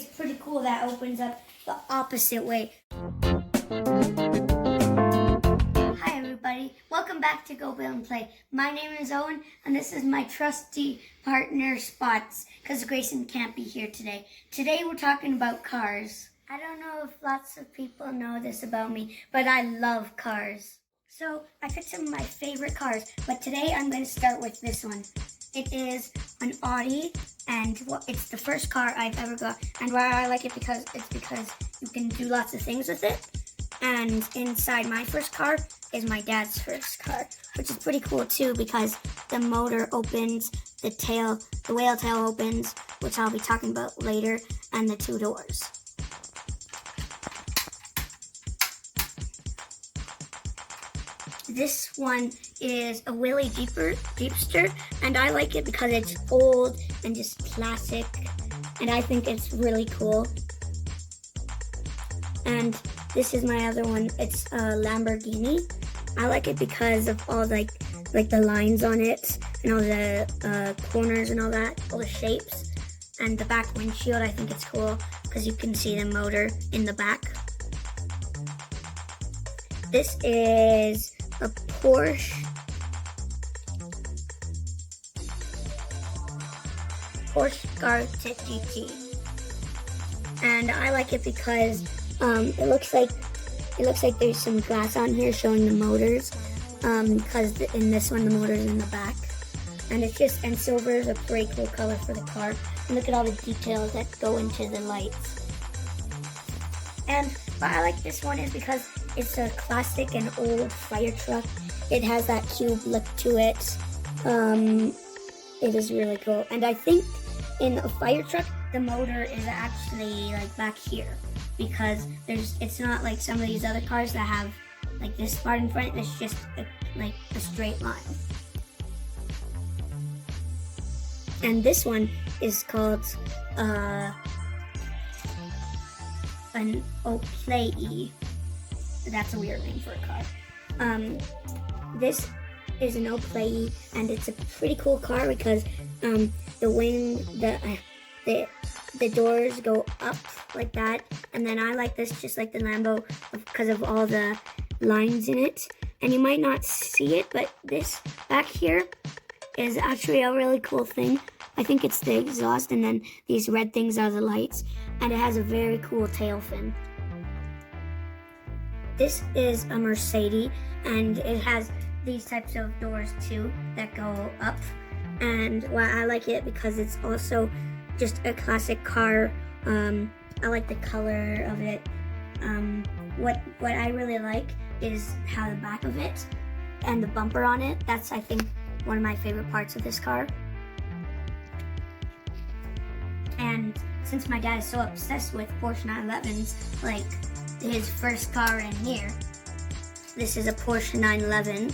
it's pretty cool that opens up the opposite way. Hi everybody, welcome back to Go Build and Play. My name is Owen, and this is my trusty partner Spots, because Grayson can't be here today. Today we're talking about cars. I don't know if lots of people know this about me, but I love cars. So I picked some of my favorite cars, but today I'm going to start with this one. It is an Audi, and it's the first car I've ever got. And why I like it because you can do lots of things with it. And inside my first car is my dad's first car, which is pretty cool too because the motor opens, the whale tail opens, which I'll be talking about later, and the two doors. This one is a Willy Jeepster, and I like it because it's old and just classic, and I think it's really cool. And this is my other one. It's a Lamborghini. I like it because of all like the lines on it and all the corners and all that, all the shapes, and the back windshield. I think it's cool because you can see the motor in the back. This is a Porsche Carrot GT, and I like it because it looks like there's some glass on here showing the motors, because in this one the motor's in the back, and silver is a pretty cool color for the car. And look at all the details that go into the lights. And why I like this one is because it's a classic and old fire truck. It has that cube look to it. It is really cool. And I think in a fire truck, the motor is actually like back here because it's not like some of these other cars that have like this part in front. It's just like a straight line. And this one is called an Play. That's a weird name for a car. This is an Play, and it's a pretty cool car because the doors go up like that, and then I like this just like the Lambo because of all the lines in it. And you might not see it, but this back here is actually a really cool thing. I think it's the exhaust, and then these red things are the lights, and it has a very cool tail fin. This is a Mercedes, and it has these types of doors too that go up. And why I like it because it's also just a classic car. I like the color of it. What I really like is how the back of it and the bumper on it. That's, I think, one of my favorite parts of this car. And since my dad is so obsessed with Porsche 911s, like his first car in here, this is a Porsche 911,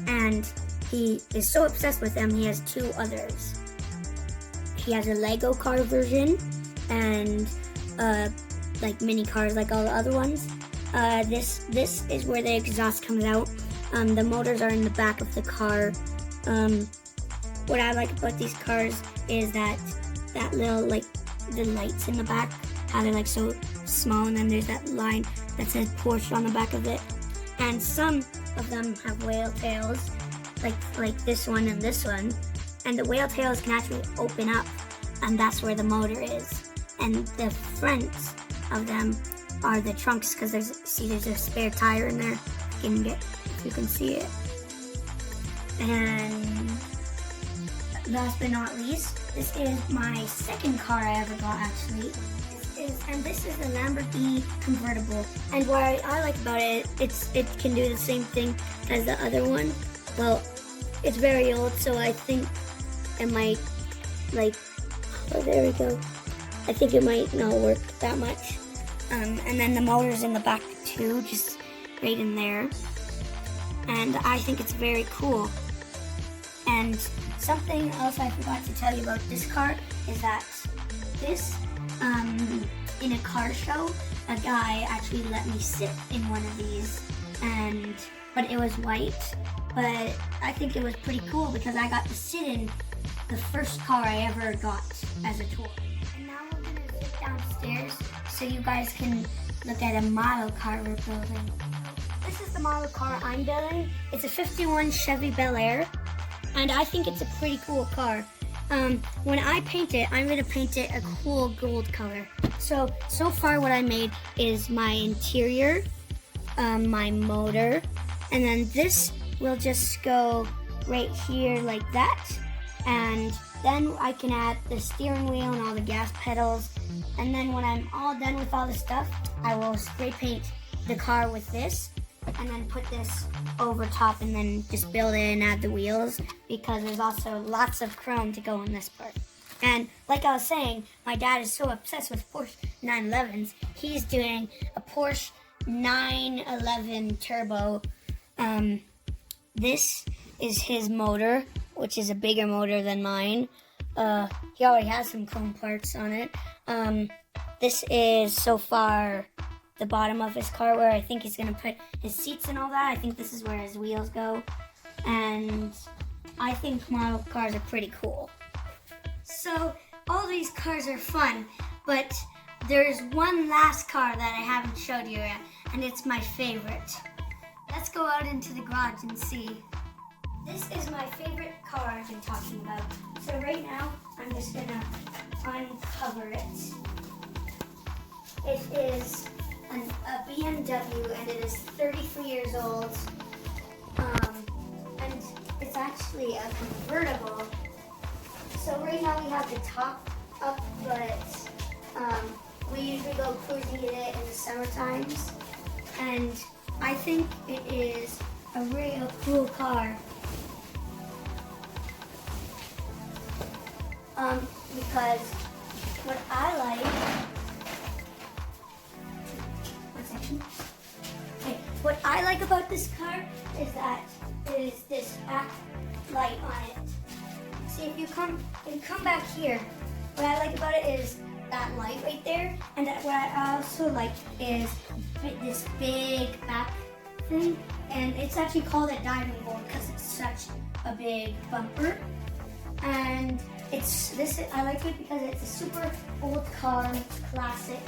and he is so obsessed with them, he has two others. He has a Lego car version and like mini cars like all the other ones. This is where the exhaust comes out. The motors are in the back of the car. What I like about these cars is that little, like, the lights in the back, how they're like so small, and then there's that line that says Porsche on the back of it. And some of them have whale tails, like this one and this one, and the whale tails can actually open up, and that's where the motor is. And the fronts of them are the trunks, because there's a spare tire in there. If you can see it. And last but not least, this is my second car I ever got, actually. This is a Lamborghini convertible. And what I like about it, it can do the same thing as the other one. Well, it's very old, so I think it might, oh, there we go. I think it might not work that much. And then the motor's in the back too, just right in there. And I think it's very cool. And something else I forgot to tell you about this car is that this, in a car show, a guy actually let me sit in one of these, but it was white. But I think it was pretty cool because I got to sit in the first car I ever got as a toy. And now we're gonna zip so you guys can look at a model car we're building. This is the model car I'm building. It's a 51 Chevy Bel Air, and I think it's a pretty cool car. When I paint it, I'm gonna paint it a cool gold color. So far what I made is my interior, my motor, and then this will just go right here like that. And then I can add the steering wheel and all the gas pedals. And then when I'm all done with all the stuff, I will spray paint the car with this and then put this over top and then just build it and add the wheels, because there's also lots of chrome to go on this part. And like I was saying, my dad is so obsessed with Porsche 911s. He's doing a Porsche 911 Turbo. This is his motor, which is a bigger motor than mine. He already has some chrome parts on it. This is so far the bottom of his car, where I think he's gonna put his seats and all that. I think this is where his wheels go. And I think model cars are pretty cool. So all these cars are fun, but there's one last car that I haven't showed you yet, and it's my favorite. Let's go out into the garage and see. This is my favorite car I've been talking about. So right now, I'm just gonna uncover it. It is a BMW, and it is 33 years old. And it's actually a convertible. So right now we have the top up, but we usually go cruising in it in the summer times. And I think it is a real cool car. Because what I like, what I like about this car is that it is this back light on it. See, if you come back here, what I like about it is that light right there, and what I also like is this big back thing, and it's actually called a diving board because it's such a big bumper. And I like it because it's a super old car, it's classic,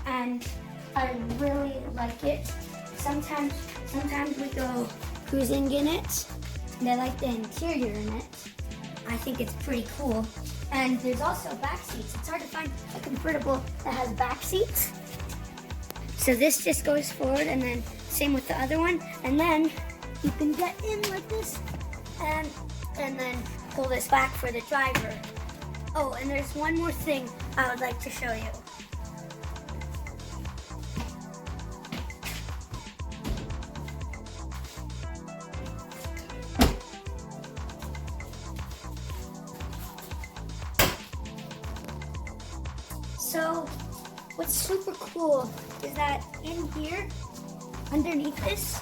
and I really like it. Sometimes we go cruising in it, and I like the interior in it. I think it's pretty cool. And there's also back seats. It's hard to find a convertible that has back seats. So this just goes forward, and then same with the other one, and then you can get in like this, and then pull this back for the driver. Oh, and there's one more thing I would like to show you. So what's super cool is that in here, underneath this,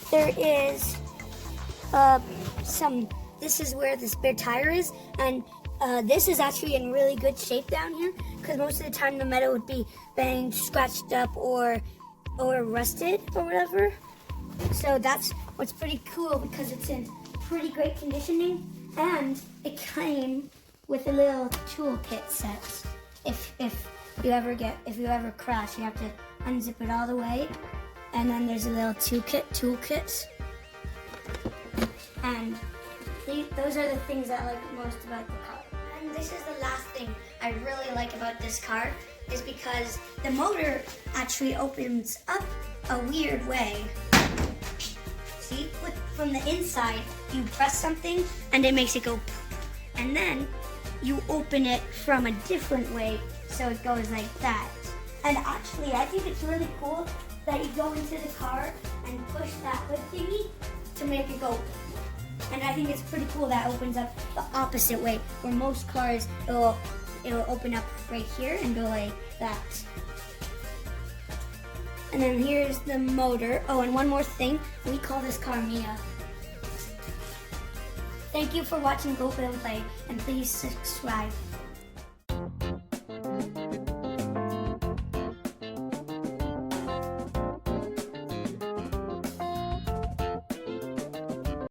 there is this is where the spare tire is, and this is actually in really good shape down here, because most of the time the metal would be banged, scratched up, or rusted or whatever. So that's what's pretty cool, because it's in pretty great conditioning, and it came with a little toolkit set. If you ever crash, you have to unzip it all the way, and then there's a little toolkit. And those are the things I like most about the car. And this is the last thing I really like about this car, is because the motor actually opens up a weird way. See, from the inside, you press something and it makes it go poof. And then you open it from a different way, so it goes like that. And actually, I think it's really cool that you go into the car and push that hood thingy to make it go. And I think it's pretty cool that it opens up the opposite way, where most cars, it will open up right here and go like that. And then here's the motor. Oh, and one more thing, we call this car Mia. Thank you for watching Go Build and Play, and please subscribe.